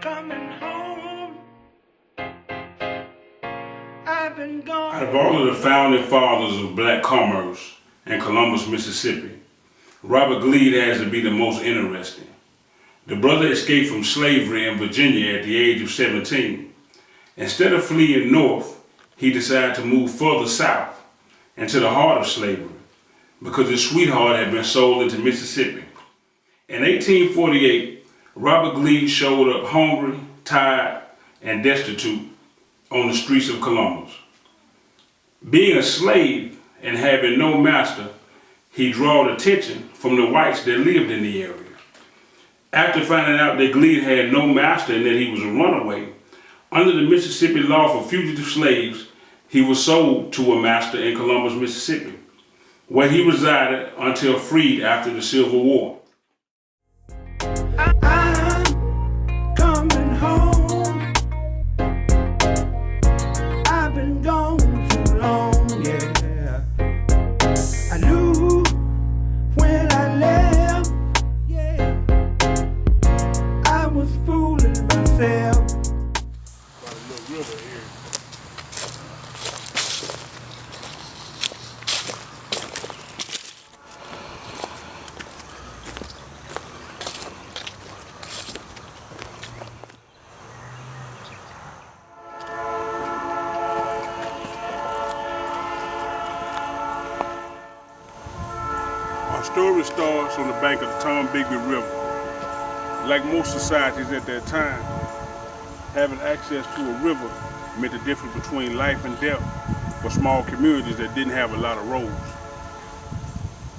coming home. I've been gone. Out of all of the founding fathers of black commerce in Columbus, Mississippi, Robert Gleed has to be the most interesting. The brother escaped from slavery in Virginia at the age of 17. Instead of fleeing north, he decided to move further south into the heart of slavery because his sweetheart had been sold into Mississippi. In 1848, Robert Gleed showed up hungry, tired, and destitute on the streets of Columbus. Being a slave and having no master, he drew attention from the whites that lived in the area. After finding out that Gleed had no master and that he was a runaway, under the Mississippi law for fugitive slaves, he was sold to a master in Columbus, Mississippi, where he resided until freed after the Civil War. I'm coming home. I've been gone too long, yeah. I knew when I left, yeah. I was fooling myself. Got a little river here. Our story starts on the bank of the Tombigbee River. Like most societies at that time, having access to a river meant the difference between life and death for small communities that didn't have a lot of roads.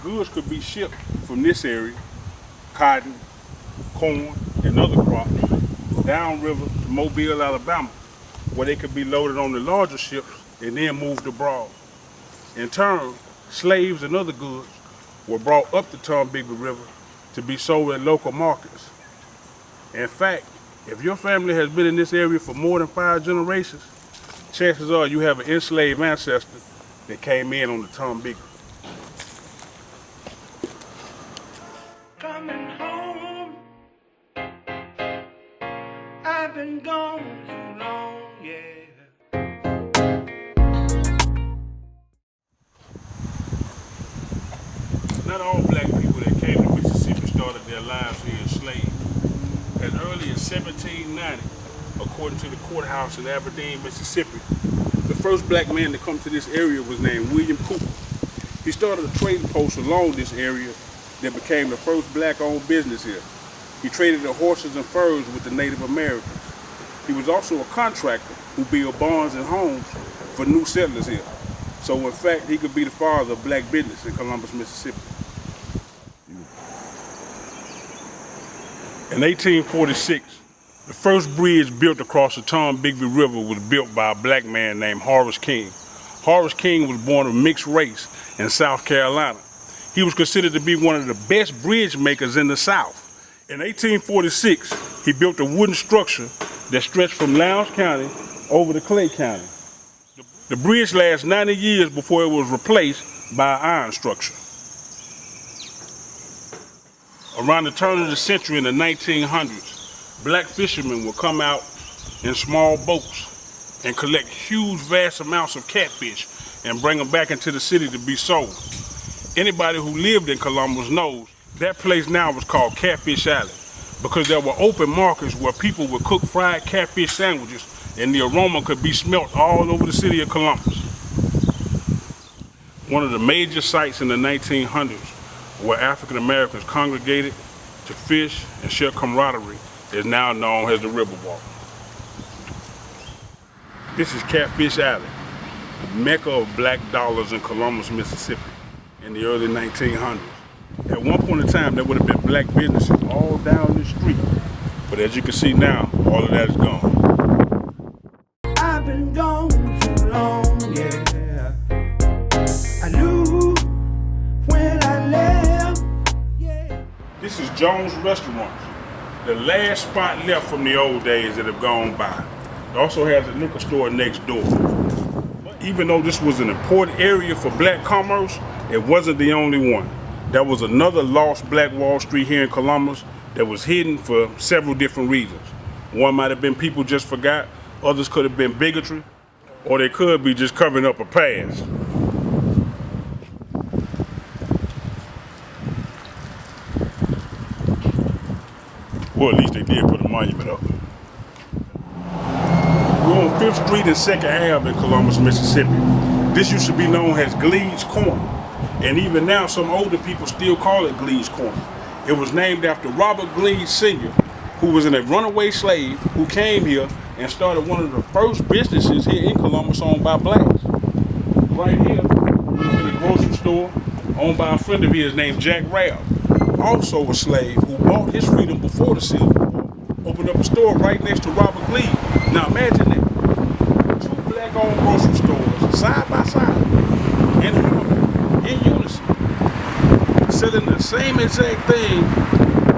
Goods could be shipped from this area, cotton, corn, and other crops, downriver to Mobile, Alabama, where they could be loaded on the larger ships and then moved abroad. In turn, slaves and other goods were brought up the Tombigbee River to be sold at local markets. In fact, if your family has been in this area for more than 5 generations, chances are you have an enslaved ancestor that came in on the Tombigbee. Coming home. I've been gone too long, yeah. Not all black people that came to Mississippi started their lives here enslaved. As early as 1790, according to the courthouse in Aberdeen, Mississippi, the first black man to come to this area was named William Cooper. He started a trading post along this area that became the first black-owned business here. He traded the horses and furs with the Native Americans. He was also a contractor who built barns and homes for new settlers here. So in fact, he could be the father of black business in Columbus, Mississippi. In 1846, the first bridge built across the Tombigbee River was built by a black man named Horace King. Horace King was born of mixed race in South Carolina. He was considered to be one of the best bridge makers in the South. In 1846, he built a wooden structure that stretched from Lowndes County over to Clay County. The bridge lasted 90 years before it was replaced by an iron structure. Around the turn of the century in the 1900s, black fishermen would come out in small boats and collect huge, vast amounts of catfish and bring them back into the city to be sold. Anybody who lived in Columbus knows that place now was called Catfish Alley because there were open markets where people would cook fried catfish sandwiches and the aroma could be smelt all over the city of Columbus. One of the major sites in the 1900s where African Americans congregated to fish and share camaraderie is now known as the Riverwalk. This is Catfish Alley, the mecca of black dollars in Columbus, Mississippi in the early 1900s. At one point in time, there would have been black businesses all down this street, but as you can see now, all of that is gone. I've been gone too long, yeah. I knew when I left, yeah. This is Jones Restaurant, the last spot left from the old days that have gone by. It also has a liquor store next door. Even though this was an important area for black commerce, it wasn't the only one. There was another lost black Wall Street here in Columbus that was hidden for several different reasons. One might have been people just forgot, others could have been bigotry, or they could be just covering up a past. Well, at least they did put a monument up. We're on 5th Street and 2nd Ave in Columbus, Mississippi. This used to be known as Glee's Corner, and even now some older people still call it Glee's Corner. It was named after Robert Glee Sr., who was a runaway slave who came here and started one of the first businesses here in Columbus owned by blacks. Right here, we're in a grocery store owned by a friend of his named Jack Rab, also a slave who bought his freedom before the Civil War, opened up a store right next to Robert Glee. Now imagine that, 2 black-owned grocery stores side by side, in unison, selling the same exact thing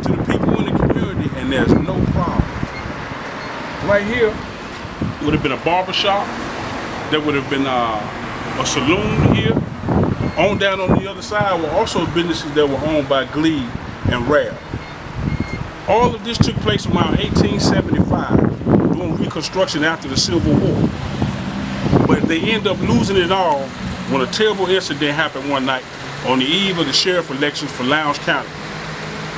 to the people in the community, and there's no problem. Right here would have been a barber shop. There would have been a saloon here. On down on the other side were also businesses that were owned by Glee and Rab. All of this took place around 1875, during Reconstruction after the Civil War. But they end up losing it all when a terrible incident happened one night on the eve of the sheriff elections for Lowndes County.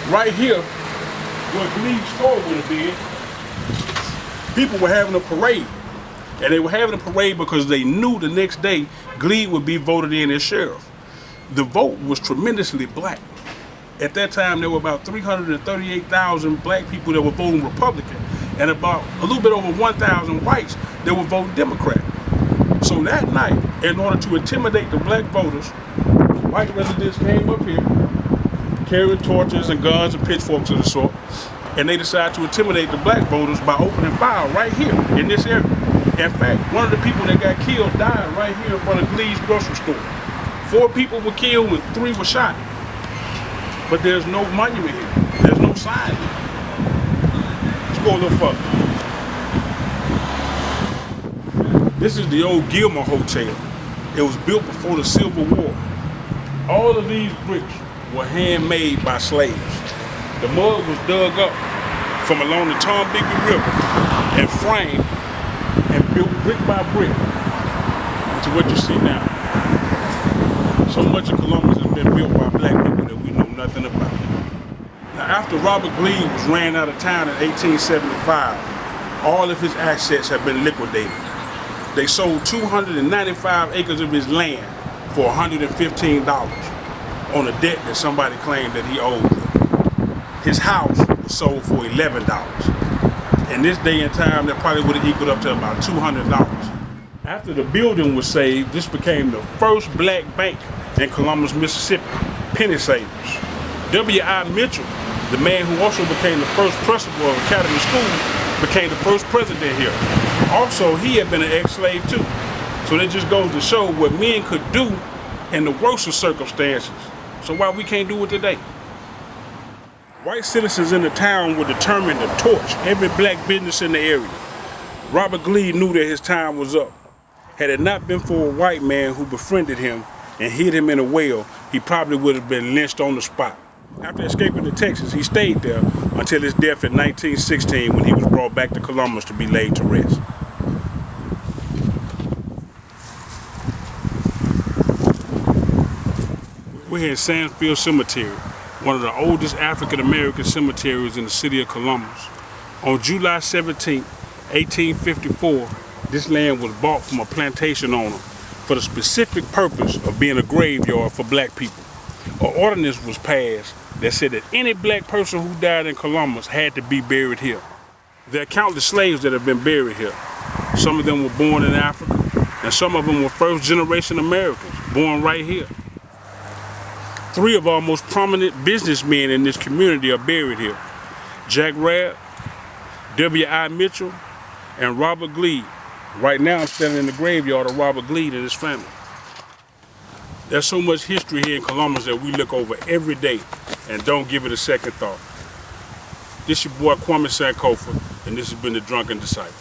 Right here, where Glee's store would have been, people were having a parade. And they were having a parade because they knew the next day Glee would be voted in as sheriff. The vote was tremendously black. At that time, there were about 338,000 black people that were voting Republican, and about a little bit over 1,000 whites that were voting Democrat. So that night, in order to intimidate the black voters, white residents came up here, carrying torches and guns and pitchforks of the sort, and they decided to intimidate the black voters by opening fire right here in this area. In fact, one of the people that got killed died right here in front of Glee's grocery store. 4 people were killed and 3 were shot. But there's no monument here. There's no sign here. Let's go a little further. This is the old Gilmer Hotel. It was built before the Civil War. All of these bricks were handmade by slaves. The mud was dug up from along the Tombigbee River and framed and built brick by brick into what you see now. So much of Columbus has been built by black people that we know nothing about. Now, after Robert Glee was ran out of town in 1875, all of his assets have been liquidated. They sold 295 acres of his land for $115 on a debt that somebody claimed that he owed them. His house was sold for $11. In this day and time, that probably would have equaled up to about $200. After the building was saved, this became the first black bank in Columbus, Mississippi, penny savers. W.I. Mitchell, the man who also became the first principal of Academy School, became the first president here. Also, he had been an ex-slave too. So that just goes to show what men could do in the worst of circumstances. So why we can't do it today? White citizens in the town were determined to torch every black business in the area. Robert Glee knew that his time was up. Had it not been for a white man who befriended him and hid him in a well, he probably would have been lynched on the spot. After escaping to Texas, he stayed there until his death in 1916 when he was brought back to Columbus to be laid to rest. We're here in Sandfield Cemetery, one of the oldest African-American cemeteries in the city of Columbus. On July 17, 1854, this land was bought from a plantation owner for the specific purpose of being a graveyard for black people. An ordinance was passed that said that any black person who died in Columbus had to be buried here. There are countless slaves that have been buried here. Some of them were born in Africa, and some of them were first-generation Americans, born right here. 3 of our most prominent businessmen in this community are buried here. Jack Rab, W.I. Mitchell, and Robert Glee. Right now I'm standing in the graveyard of Robert Glee and his family. There's so much history here in Columbus that we look over every day and don't give it a second thought. This your boy Kwame Sankofa, and this has been the Drunkin Disciple.